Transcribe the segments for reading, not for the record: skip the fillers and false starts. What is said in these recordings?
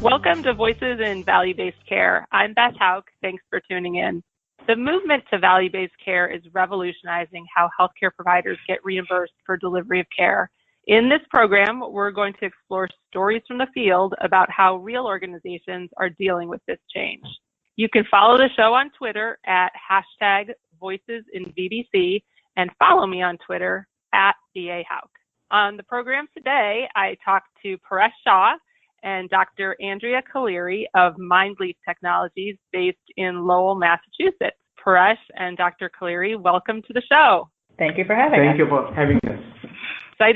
Welcome to Voices in Value-Based Care. I'm Beth Houck. Thanks for tuning in. The movement to value-based care is revolutionizing how healthcare providers get reimbursed for delivery of care. In this program, we're going to explore stories from the field about how real organizations are dealing with this change. You can follow the show on Twitter at #VoicesInVBC and follow me on Twitter at BA Houck. On the program today, I talked to Paresh Shah and Dr. Andrea Caliri of Mindleaf Technologies based in Lowell, Massachusetts. Paresh and Dr. Caliri, welcome to the show. Thank you for having us. Thank you for having us.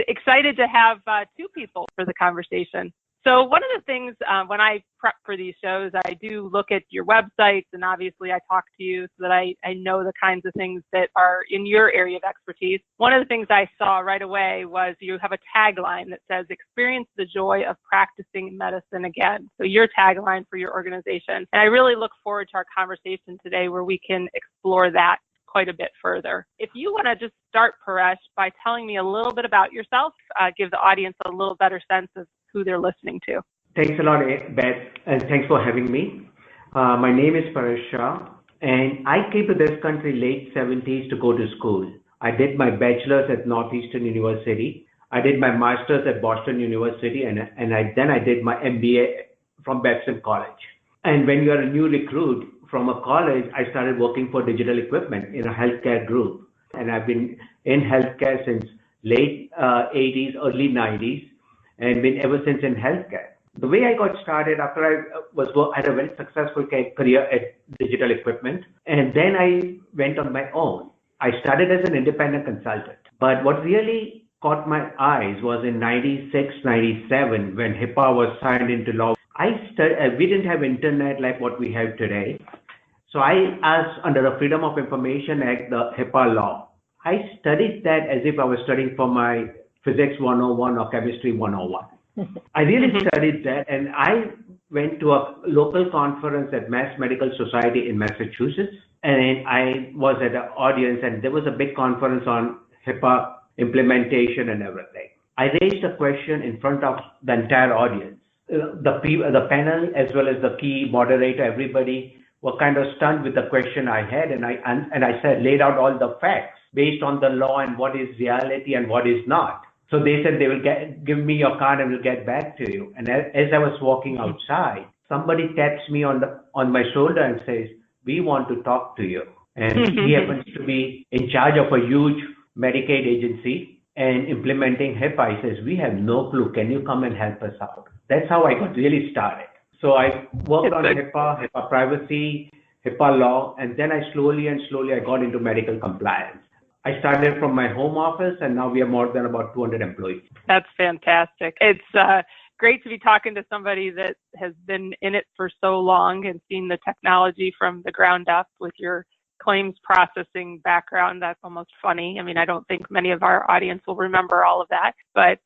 Excited to have two people for the conversation. So one of the things when I prep for these shows, I do look at your websites, and obviously I talk to you so that I know the kinds of things that are in your area of expertise. One of the things I saw right away was you have a tagline that says, "Experience the joy of practicing medicine again." So your tagline for your organization. And I really look forward to our conversation today where we can explore that quite a bit further. If you want to just start, Paresh, by telling me a little bit about yourself, give the audience a little better sense of who they're listening to. Thanks a lot, Beth, and thanks for having me. My name is Paresh Shah, and I came to this country late 70s to go to school. I did my bachelor's at Northeastern University. I did my master's at Boston University, and then I did my MBA from Babson College. And when you're a new recruit from a college, I started working for digital equipment in a healthcare group. And I've been in healthcare since late 80s, early 90s, and been ever since in healthcare. The way I got started after I had a very successful career at digital equipment, and then I went on my own. I started as an independent consultant. But what really caught my eyes was in 96, 97, when HIPAA was signed into law. We didn't have internet like what we have today. So I asked under the Freedom of Information Act, the HIPAA law. I studied that as if I was studying for my Physics 101 or Chemistry 101. I really studied that, and I went to a local conference at Mass Medical Society in Massachusetts, and I was at an audience, and there was a big conference on HIPAA implementation and everything. I raised a question in front of the entire audience. The panel, as well as the key moderator, everybody were kind of stunned with the question I had, and I laid out all the facts based on the law and what is reality and what is not. So they said they will give me your card and we'll get back to you. And as I was walking outside, somebody taps me on my shoulder and says, "We want to talk to you." And he happens to be in charge of a huge Medicaid agency and implementing HIPAA. He says, "We have no clue. Can you come and help us out?" That's how I got really started. So I worked on HIPAA privacy, HIPAA law, and then I slowly got into medical compliance. I started from my home office, and now we are more than about 200 employees. That's fantastic. It's great to be talking to somebody that has been in it for so long and seen the technology from the ground up with your claims processing background. That's almost funny. I mean, I don't think many of our audience will remember all of that, but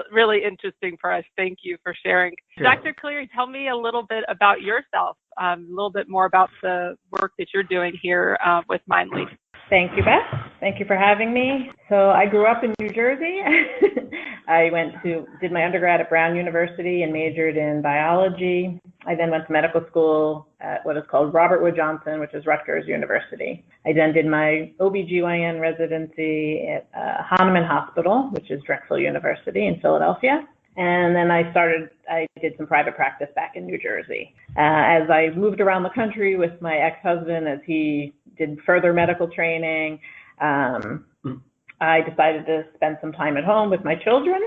really interesting for us. Thank you for sharing. Sure. Dr. Caliri, tell me a little bit about yourself, a little bit more about the work that you're doing here with Mindleaf. Thank you, Beth. Thank you for having me. So I grew up in New Jersey. I did my undergrad at Brown University and majored in biology. I then went to medical school at what is called Robert Wood Johnson, which is Rutgers University. I then did my OBGYN residency at Hahnemann Hospital, which is Drexel University in Philadelphia. And then I did some private practice back in New Jersey. As I moved around the country with my ex-husband, as he did further medical training, I decided to spend some time at home with my children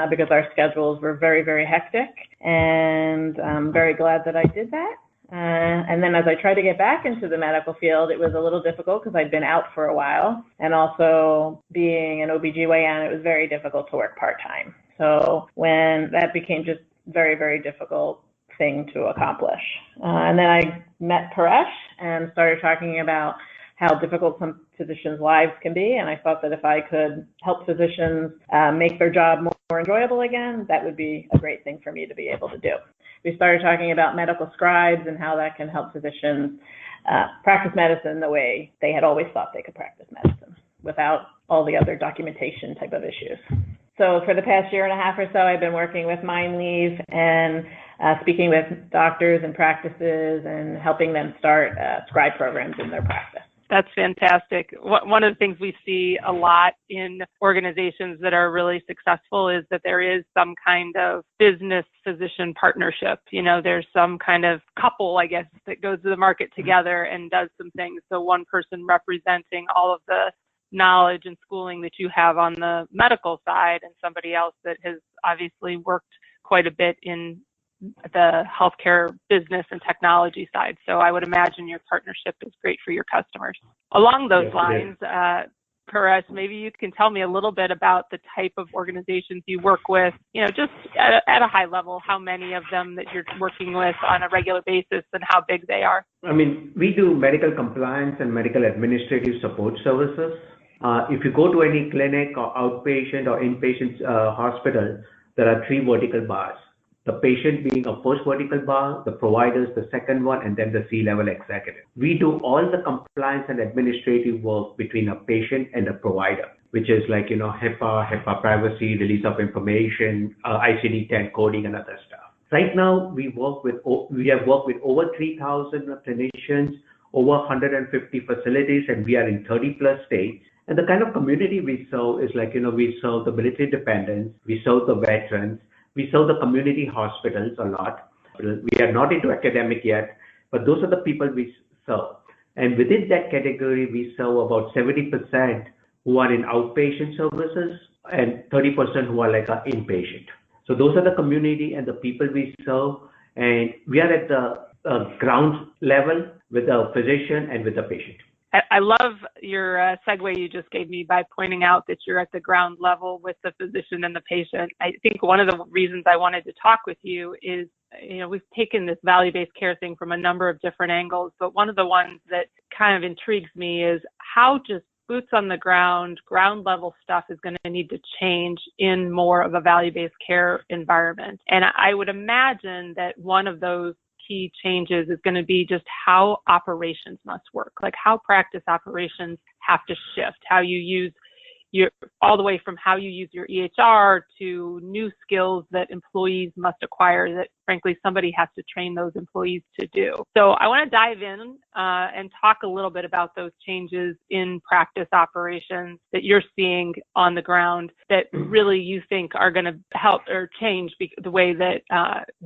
because our schedules were very, very hectic. And I'm very glad that I did that. And then as I tried to get back into the medical field, it was a little difficult because I'd been out for a while. And also being an OBGYN, it was very difficult to work part-time. So when that became just very, very difficult thing to accomplish. And then I met Paresh and started talking about how difficult some physicians' lives can be. And I thought that if I could help physicians make their job more enjoyable again, that would be a great thing for me to be able to do. We started talking about medical scribes and how that can help physicians practice medicine the way they had always thought they could practice medicine without all the other documentation type of issues. So for the past year and a half or so, I've been working with Mindleaf and speaking with doctors and practices and helping them start scribe programs in their practice. That's fantastic. One of the things we see a lot in organizations that are really successful is that there is some kind of business-physician partnership. You know, there's some kind of couple, I guess, that goes to the market together and does some things. So one person representing all of the knowledge and schooling that you have on the medical side, and somebody else that has obviously worked quite a bit in the healthcare business and technology side. So I would imagine your partnership is great for your customers. Along those lines, Paresh, maybe you can tell me a little bit about the type of organizations you work with, you know, just at a high level, how many of them that you're working with on a regular basis and how big they are. I mean, we do medical compliance and medical administrative support services. If you go to any clinic or outpatient or inpatient hospital, there are 3 vertical bars. The patient being a first vertical bar, the providers the second one, and then the C-level executive. We do all the compliance and administrative work between a patient and a provider, which is like, you know, HIPAA privacy, release of information, ICD-10 coding, and other stuff. Right now, we have worked with over 3,000 clinicians, over 150 facilities, and we are in 30 plus states. And the kind of community we serve is like, you know, we serve the military dependents, we serve the veterans, we serve the community hospitals a lot. We are not into academic yet, but those are the people we serve. And within that category, we serve about 70% who are in outpatient services and 30% who are like an inpatient. So those are the community and the people we serve. And we are at the ground level with the physician and with the patient. I love your segue you just gave me by pointing out that you're at the ground level with the physician and the patient. I think one of the reasons I wanted to talk with you is, you know, we've taken this value-based care thing from a number of different angles, but one of the ones that kind of intrigues me is how just boots on the ground level stuff is going to need to change in more of a value-based care environment. And I would imagine that one of those key changes is going to be just how operations must work, like how practice operations have to shift, how you use all the way from how you use your EHR to new skills that employees must acquire that frankly somebody has to train those employees to do. So I want to dive in and talk a little bit about those changes in practice operations that you're seeing on the ground that really you think are going to help or change the way that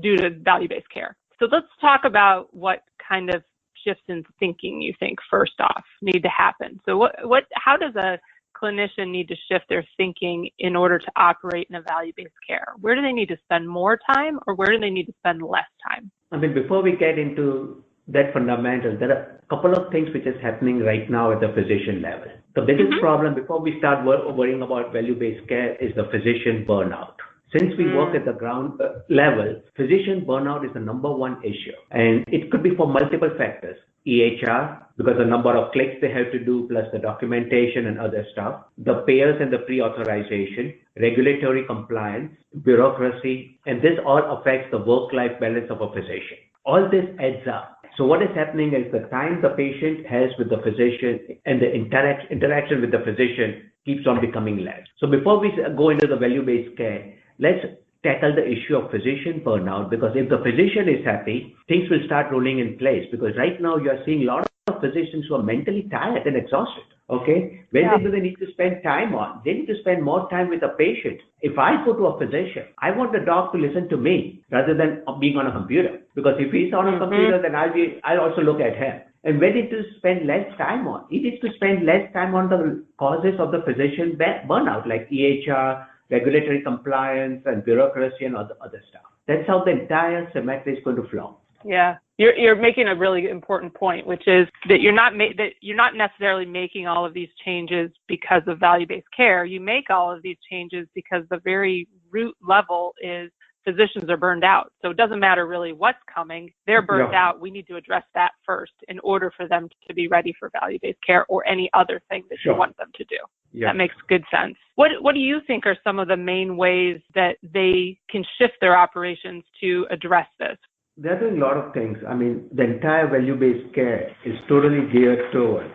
due to value-based care. So let's talk about what kind of shifts in thinking you think first off need to happen. So how does a clinician need to shift their thinking in order to operate in a value-based care? Where do they need to spend more time or where do they need to spend less time? I mean, before we get into that fundamental, there are a couple of things which is happening right now at the physician level. The biggest problem before we start worrying about value-based care is the physician burnout. Since we work at the ground level, physician burnout is the number one issue. And it could be for multiple factors. EHR, because the number of clicks they have to do, plus the documentation and other stuff. The payers and the pre-authorization, regulatory compliance, bureaucracy, and this all affects the work-life balance of a physician. All this adds up. So what is happening is the time the patient has with the physician and the interaction with the physician keeps on becoming less. So before we go into the value-based care, let's tackle the issue of physician burnout, because if the physician is happy, things will start rolling in place. Because right now you are seeing a lot of physicians who are mentally tired and exhausted. Okay, when do they need to spend time on? They need to spend more time with a patient. If I go to a physician, I want the doc to listen to me rather than being on a computer. Because if he's on a computer, then I'll also look at him. And where did to spend less time on? He needs to spend less time on the causes of the physician burnout, like EHR, regulatory compliance, and bureaucracy and other stuff. That's how the entire semester is going to flow. Yeah, you're making a really important point, which is that you're not necessarily making all of these changes because of value-based care. You make all of these changes because the very root level is physicians are burned out. So it doesn't matter really what's coming. They're burned out. We need to address that first in order for them to be ready for value-based care or any other thing that you want them to do. Yeah. That makes good sense. What do you think are some of the main ways that they can shift their operations to address this? They're doing a lot of things. I mean, the entire value-based care is totally geared towards,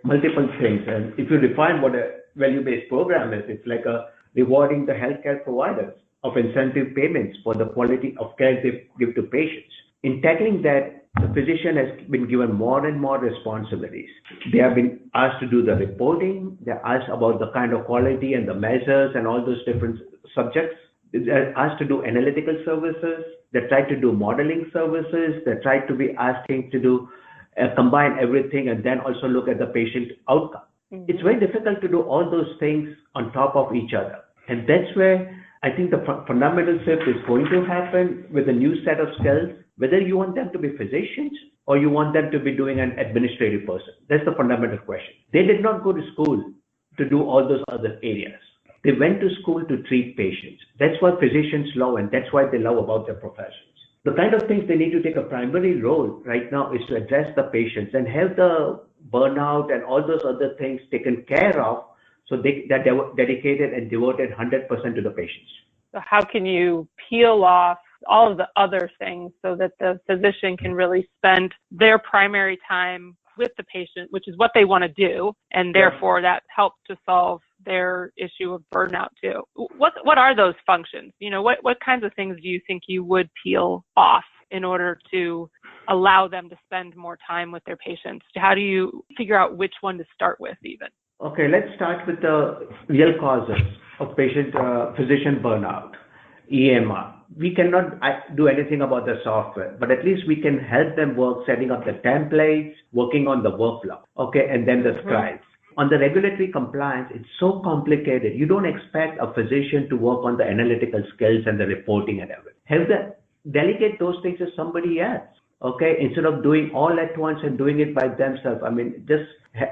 multiple things. And if you define what a value-based program is, it's like a rewarding the healthcare providers of incentive payments for the quality of care they give to patients. In tackling that, the physician has been given more and more responsibilities. They have been asked to do the reporting. They're asked about the kind of quality and the measures and all those different subjects. They're asked to do analytical services. They try to do modeling services. They try to be asking to do combine everything and then also look at the patient outcome. It's very difficult to do all those things on top of each other. And that's where I think the fundamental shift is going to happen with a new set of skills, whether you want them to be physicians or you want them to be doing an administrative person. That's the fundamental question. They did not go to school to do all those other areas. They went to school to treat patients. That's what physicians love, and that's why they love about their professions. The kind of things they need to take a primary role right now is to address the patients and have the burnout and all those other things taken care of, so that they were dedicated and devoted 100% to the patients. So how can you peel off all of the other things so that the physician can really spend their primary time with the patient, which is what they want to do, and therefore that helps to solve their issue of burnout too. What are those functions? You know, what kinds of things do you think you would peel off in order to allow them to spend more time with their patients? How do you figure out which one to start with even? Okay, let's start with the real causes of physician burnout, EMR. We cannot do anything about the software, but at least we can help them work setting up the templates, working on the workflow, okay, and then the scribes. On the regulatory compliance, it's so complicated. You don't expect a physician to work on the analytical skills and the reporting and everything. Have them delegate those things to somebody else, okay, instead of doing all at once and doing it by themselves. I mean, just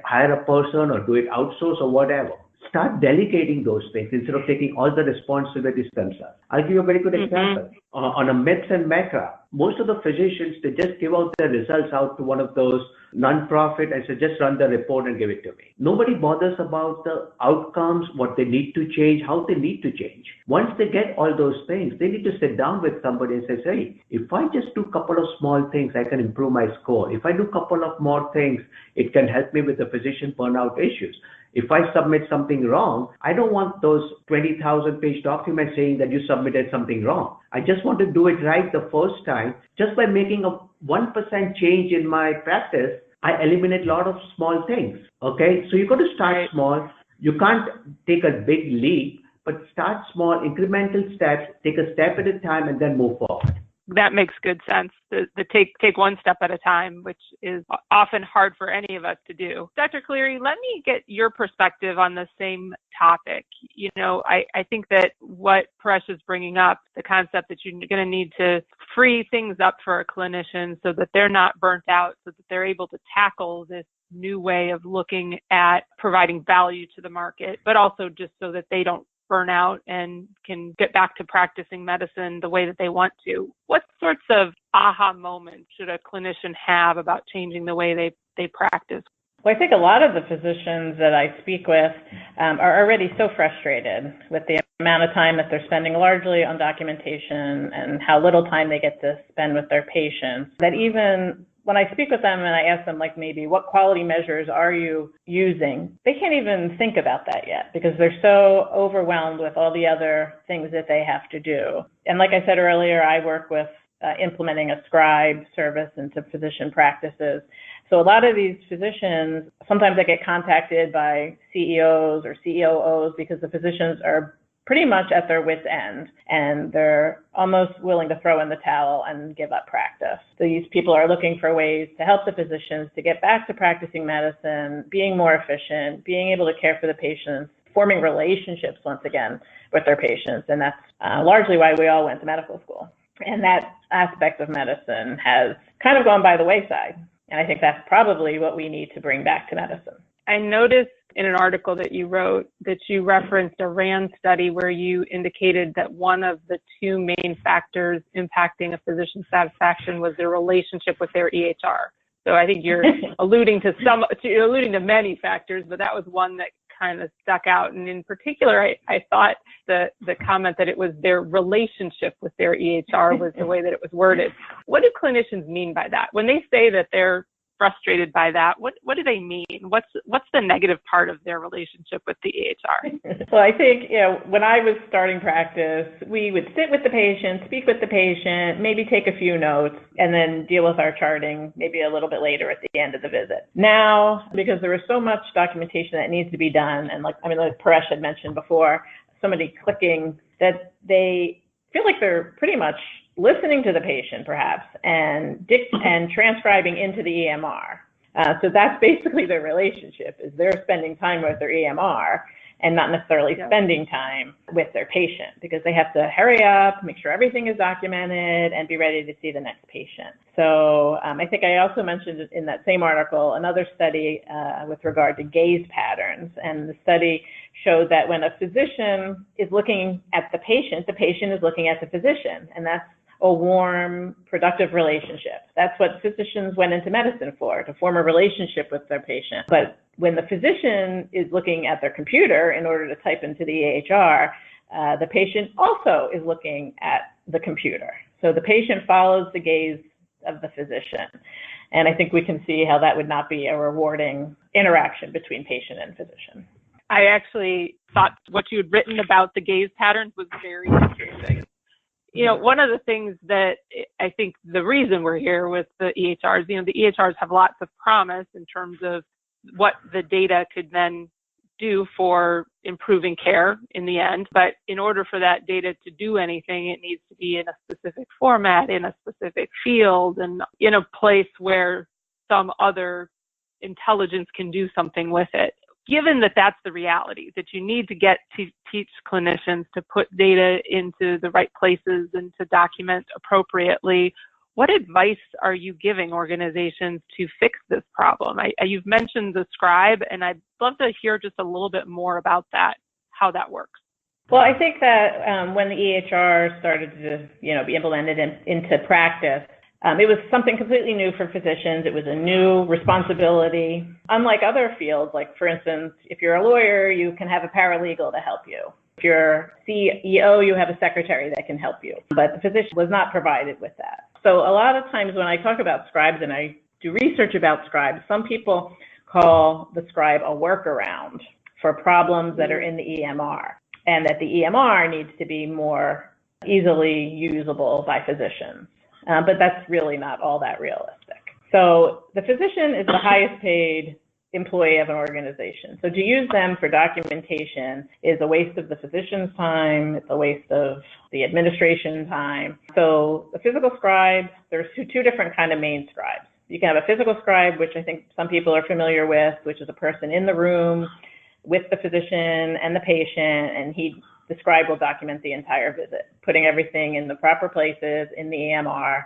hire a person or do it outsource or whatever. Start delegating those things instead of taking all the responsibilities themselves. I'll give you a very good example. On a MIPS and MECRA, most of the physicians, they just give out their results out to one of those non-profit and say, just run the report and give it to me. Nobody bothers about the outcomes, what they need to change, how they need to change. Once they get all those things, they need to sit down with somebody and say, hey, if I just do a couple of small things, I can improve my score. If I do a couple of more things, it can help me with the physician burnout issues. If I submit something wrong, I don't want those 20,000 page documents saying that you submitted something wrong. I just want to do it right the first time. Just by making a 1% change in my practice, I eliminate a lot of small things. Okay, so you got to start small. You can't take a big leap, but start small, incremental steps, take a step at a time, and then move forward. That makes good sense. The take one step at a time, which is often hard for any of us to do. Dr. Caliri, let me get your perspective on the same topic. You know, I think that what Paresh is bringing up, the concept that you're going to need to free things up for a clinician so that they're not burnt out, so that they're able to tackle this new way of looking at providing value to the market, but also just so that they don't burn out and can get back to practicing medicine the way that they want to. What sorts of aha moments should a clinician have about changing the way they practice? Well, I think a lot of the physicians that I speak with are already so frustrated with the amount of time that they're spending largely on documentation and how little time they get to spend with their patients, that even when I speak with them and I ask them, like, maybe what quality measures are you using, they can't even think about that yet because they're so overwhelmed with all the other things that they have to do. And like I said earlier, I work with implementing a scribe service into physician practices. So a lot of these physicians, sometimes they get contacted by CEOs or COOs because the physicians are pretty much at their wit's end, and they're almost willing to throw in the towel and give up practice. So these people are looking for ways to help the physicians to get back to practicing medicine, being more efficient, being able to care for the patients, forming relationships once again with their patients. And that's largely why we all went to medical school. And that aspect of medicine has kind of gone by the wayside. And I think that's probably what we need to bring back to medicine. I noticed in an article that you wrote that you referenced a RAND study where you indicated that one of the two main factors impacting a physician's satisfaction was their relationship with their EHR. So I think you're alluding to many factors, but that was one that kind of stuck out. And in particular, I thought the comment that it was their relationship with their EHR was the way that it was worded. What do clinicians mean by that? When they say that they're frustrated by that, what do they mean? What's the negative part of their relationship with the EHR? Well, I think, when I was starting practice, we would sit with the patient, speak with the patient, maybe take a few notes, and then deal with our charting maybe a little bit later at the end of the visit. Now, because there is so much documentation that needs to be done, and like Paresh had mentioned before, so many clicking, that they feel like they're pretty much listening to the patient, perhaps, and transcribing into the EMR. So that's basically their relationship, is they're spending time with their EMR and not necessarily spending time with their patient, because they have to hurry up, make sure everything is documented, and be ready to see the next patient. So I think I also mentioned in that same article another study with regard to gaze patterns, and the study showed that when a physician is looking at the patient is looking at the physician, and that's a warm, productive relationship. That's what physicians went into medicine for, to form a relationship with their patient. But when the physician is looking at their computer in order to type into the EHR, the patient also is looking at the computer. So the patient follows the gaze of the physician. And I think we can see how that would not be a rewarding interaction between patient and physician. I actually thought what you had written about the gaze patterns was very interesting. One of the things that I think the reason we're here with the EHRs, the EHRs have lots of promise in terms of what the data could then do for improving care in the end. But in order for that data to do anything, it needs to be in a specific format, in a specific field, and in a place where some other intelligence can do something with it. Given that that's the reality, that you need to get to teach clinicians to put data into the right places and to document appropriately, what advice are you giving organizations to fix this problem? You've mentioned the scribe, and I'd love to hear just a little bit more about that, how that works. Well, I think that when the EHR started to be implemented into practice, it was something completely new for physicians. It was a new responsibility. Unlike other fields, like for instance, if you're a lawyer, you can have a paralegal to help you. If you're CEO, you have a secretary that can help you. But the physician was not provided with that. So a lot of times when I talk about scribes and I do research about scribes, some people call the scribe a workaround for problems that are in the EMR, and that the EMR needs to be more easily usable by physicians. But that's really not all that realistic. So the physician is the highest paid employee of an organization. So to use them for documentation is a waste of the physician's time. It's a waste of the administration time. So the physical scribe, there's two different kind of main scribes. You can have a physical scribe, which I think some people are familiar with, which is a person in the room with the physician and the patient, and the scribe will document the entire visit, putting everything in the proper places in the EMR,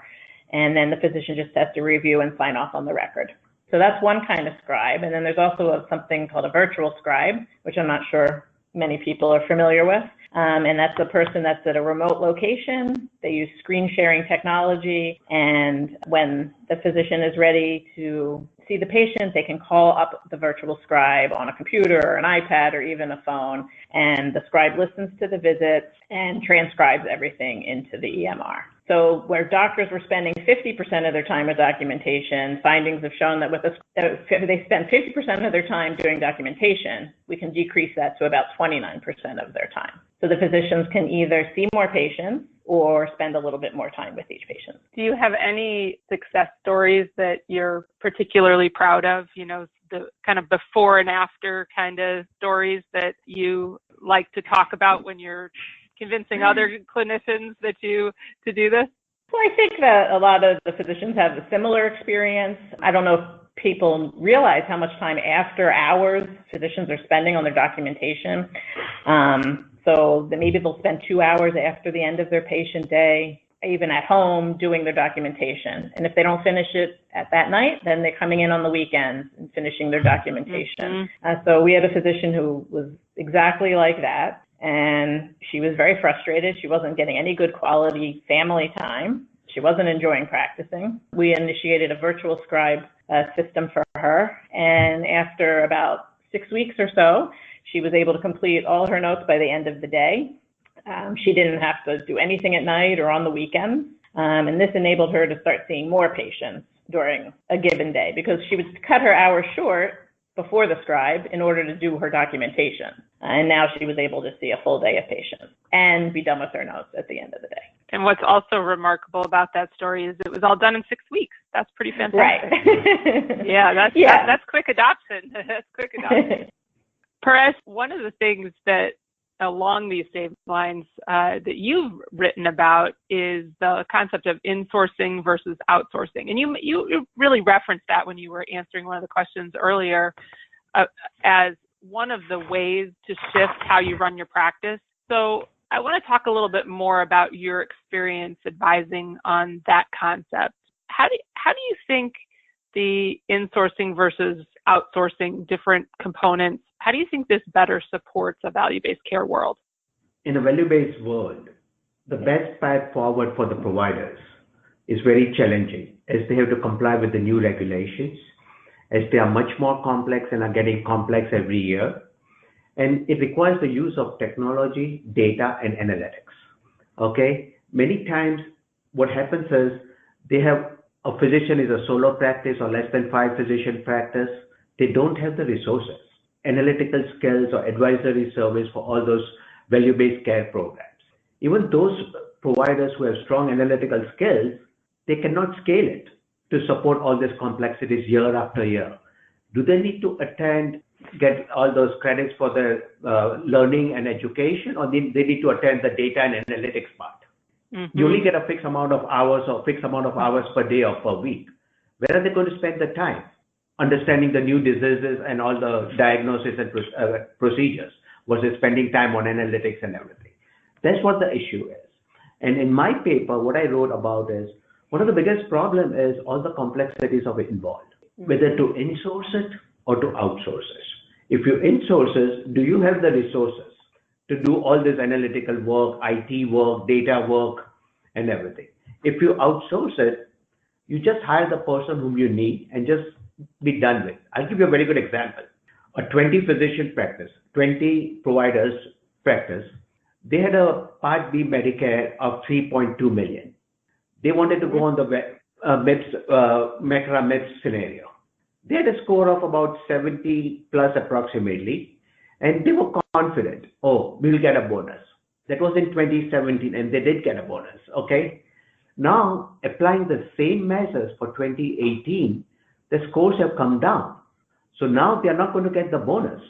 and then the physician just has to review and sign off on the record. So that's one kind of scribe. And then there's also something called a virtual scribe, which I'm not sure many people are familiar with. And that's a person that's at a remote location. They use screen sharing technology, and when the physician is ready to see the patient, they can call up the virtual scribe on a computer or an iPad or even a phone, and the scribe listens to the visits and transcribes everything into the EMR. So where doctors were spending 50% of their time with documentation, findings have shown that they spend 50% of their time doing documentation, we can decrease that to about 29% of their time. So the physicians can either see more patients or spend a little bit more time with each patient. Do you have any success stories that you're particularly proud of? The kind of before and after kind of stories that you like to talk about when you're convincing other clinicians to do this? Well, I think that a lot of the physicians have a similar experience. I don't know if people realize how much time after hours physicians are spending on their documentation. So maybe they'll spend 2 hours after the end of their patient day, even at home, doing their documentation. And if they don't finish it at that night, then they're coming in on the weekends and finishing their documentation. So we had a physician who was exactly like that. And she was very frustrated. She wasn't getting any good quality family time. She wasn't enjoying practicing. We initiated a virtual scribe system for her. And after about 6 weeks or so, she was able to complete all her notes by the end of the day. She didn't have to do anything at night or on the weekends. And this enabled her to start seeing more patients during a given day, because she would cut her hours short before the scribe in order to do her documentation. And now she was able to see a full day of patients and be done with her notes at the end of the day. And what's also remarkable about that story is it was all done in 6 weeks. That's pretty fantastic. Right. That's quick adoption. That's quick adoption. Paresh, one of the things that along these same lines that you've written about is the concept of insourcing versus outsourcing. And you really referenced that when you were answering one of the questions earlier as one of the ways to shift how you run your practice. So I want to talk a little bit more about your experience advising on that concept. How do you think the insourcing versus outsourcing different components, how do you think this better supports a value-based care world? In a value-based world, the best path forward for the providers is very challenging, as they have to comply with the new regulations, as they are much more complex and are getting complex every year. And it requires the use of technology, data, and analytics. Okay? Many times what happens is they have a physician is a solo practice or less than 5 physician practice. They don't have the resources, analytical skills or advisory service for all those value-based care programs. Even those providers who have strong analytical skills, they cannot scale it to support all these complexities year after year. Do they need to get all those credits for their learning and education, or they need to attend the data and analytics part? Mm-hmm. You only get a fixed amount of hours per day or per week. Where are they going to spend the time understanding the new diseases and all the diagnosis and procedures versus spending time on analytics and everything? That's what the issue is. And in my paper, what I wrote about is one of the biggest problems is all the complexities of it involved, whether to insource it or to outsource it. If you insource it, do you have the resources to do all this analytical work, IT work, data work, and everything? If you outsource it, you just hire the person whom you need and just be done with. I'll give you a very good example. A 20 physician practice, 20 providers practice, they had a Part B Medicare of 3.2 million. They wanted to go on the MIPS scenario. They had a score of about 70 plus approximately, and they were confident, we will get a bonus. That was in 2017, and they did get a bonus, okay? Now, applying the same measures for 2018, the scores have come down. So now they are not going to get the bonus.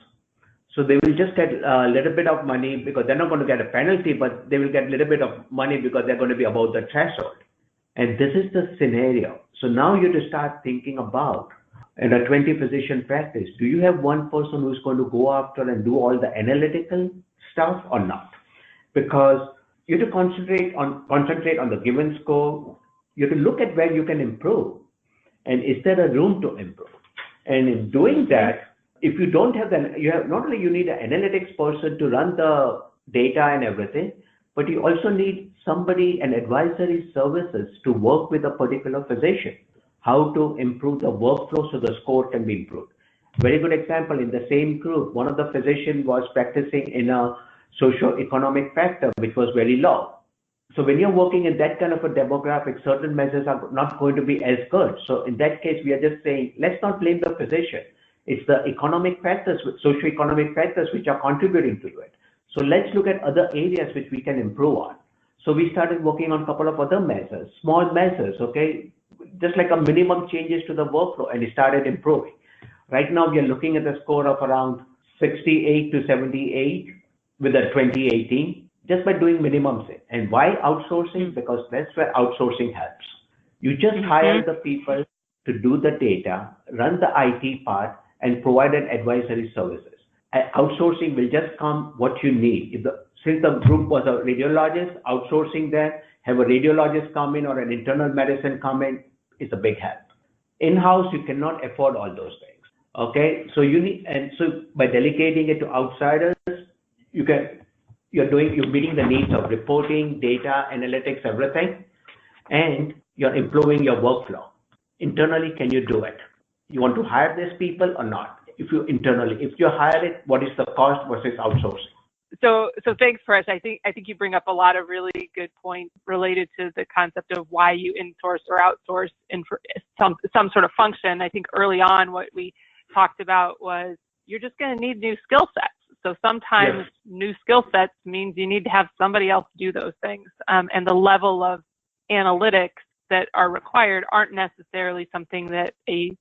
So they will just get a little bit of money because they're not going to get a penalty, but they will get a little bit of money because they're going to be above the threshold. And this is the scenario. So now you have to start thinking about, in a 20 physician practice, do you have one person who's going to go after and do all the analytical stuff or not? Because you have to concentrate on the given score. You have to look at where you can improve. And is there a room to improve? And in doing that, if you don't have not only you need an analytics person to run the data and everything, but you also need somebody, an advisory services to work with a particular physician, how to improve the workflow so the score can be improved. Very good example, in the same group, one of the physicians was practicing in a socio-economic factor, which was very low. So when you're working in that kind of a demographic, certain measures are not going to be as good. So in that case, we are just saying, let's not blame the physician. It's the economic factors, socio-economic factors, which are contributing to it. So let's look at other areas which we can improve on. So we started working on a couple of other measures, small measures, okay? Just like a minimum changes to the workflow, and it started improving. Right now, we are looking at a score of around 68 to 78 with the 2018, just by doing minimums. And why outsourcing? Because that's where outsourcing helps. You just hire the people to do the data, run the IT part, and provide an advisory services. Outsourcing will just come what you need. Since the group was a radiologist, outsourcing that, have a radiologist come in or an internal medicine come in, is a big help. In-house, you cannot afford all those things. Okay, so so by delegating it to outsiders, you're meeting the needs of reporting, data, analytics, everything, and you're improving your workflow. Internally, can you do it? You want to hire these people or not? If you hire it, what is the cost versus outsourcing? So thanks, Paresh. I think you bring up a lot of really good points related to the concept of why you insource or outsource some sort of function. I think early on what we talked about was you're just going to need new skill sets. So sometimes new skill sets means you need to have somebody else do those things, and the level of analytics that are required aren't necessarily something that a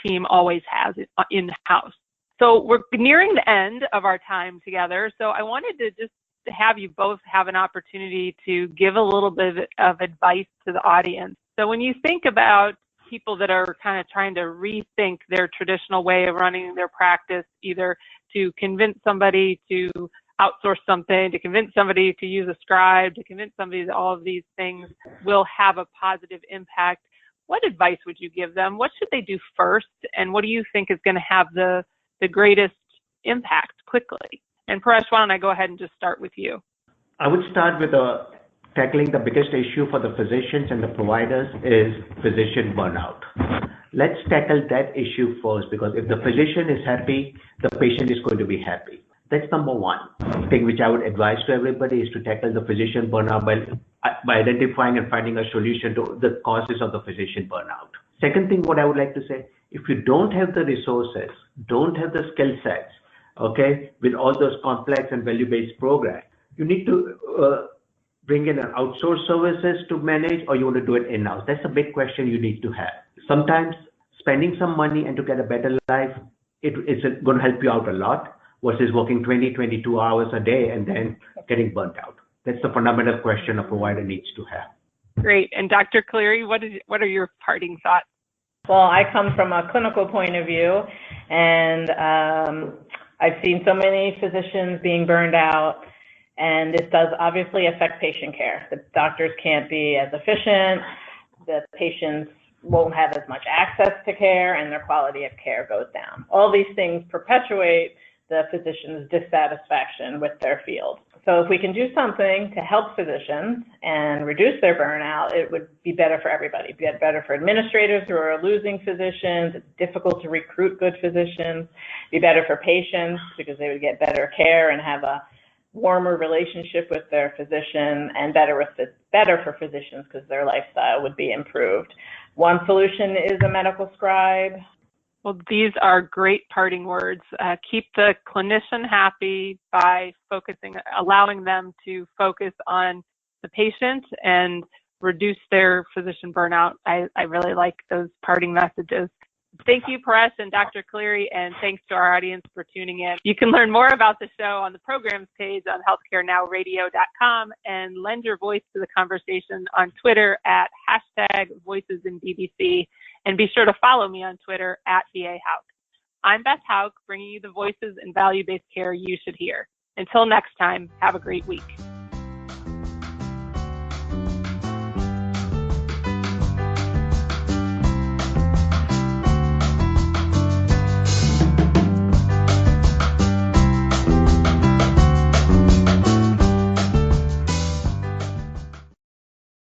team always has in-house. So we're nearing the end of our time together. So I wanted to just have you both have an opportunity to give a little bit of advice to the audience. So when you think about people that are kind of trying to rethink their traditional way of running their practice, either to convince somebody to outsource something, to convince somebody to use a scribe, to convince somebody that all of these things will have a positive impact, what advice would you give them? What should they do first? And what do you think is going to have the greatest impact quickly? And Paresh, why don't I go ahead and just start with you? I would start with tackling the biggest issue for the physicians and the providers is physician burnout. Let's tackle that issue first, because if the physician is happy, the patient is going to be happy. That's number one thing which I would advise to everybody, is to tackle the physician burnout by identifying and finding a solution to the causes of the physician burnout. Second thing, what I would like to say, if you don't have the resources, don't have the skill sets, okay, with all those complex and value-based programs, you need to bring in an outsourced services to manage, or you want to do it in-house. That's a big question you need to have. Sometimes spending some money and to get a better life, it's going to help you out a lot versus working 20, 22 hours a day and then getting burnt out. That's the fundamental question a provider needs to have. Great. And Dr. Caliri, what are your parting thoughts? Well, I come from a clinical point of view, and I've seen so many physicians being burned out, and this does obviously affect patient care. The doctors can't be as efficient, the patients won't have as much access to care, and their quality of care goes down. All these things perpetuate the physician's dissatisfaction with their field. So if we can do something to help physicians and reduce their burnout, it would be better for everybody. It'd be better for administrators who are losing physicians. It's difficult to recruit good physicians. It'd be better for patients because they would get better care and have a warmer relationship with their physician, and better for physicians because their lifestyle would be improved. One solution is a medical scribe. Well, these are great parting words. Keep the clinician happy by allowing them to focus on the patient and reduce their physician burnout. I really like those parting messages. Thank you, Paresh and Dr. Caliri, and thanks to our audience for tuning in. You can learn more about the show on the programs page on healthcarenowradio.com and lend your voice to the conversation on Twitter at #VoicesInDBC, and be sure to follow me on Twitter at BA Houck. I'm Beth Houck, bringing you the voices in value-based care you should hear. Until next time, have a great week.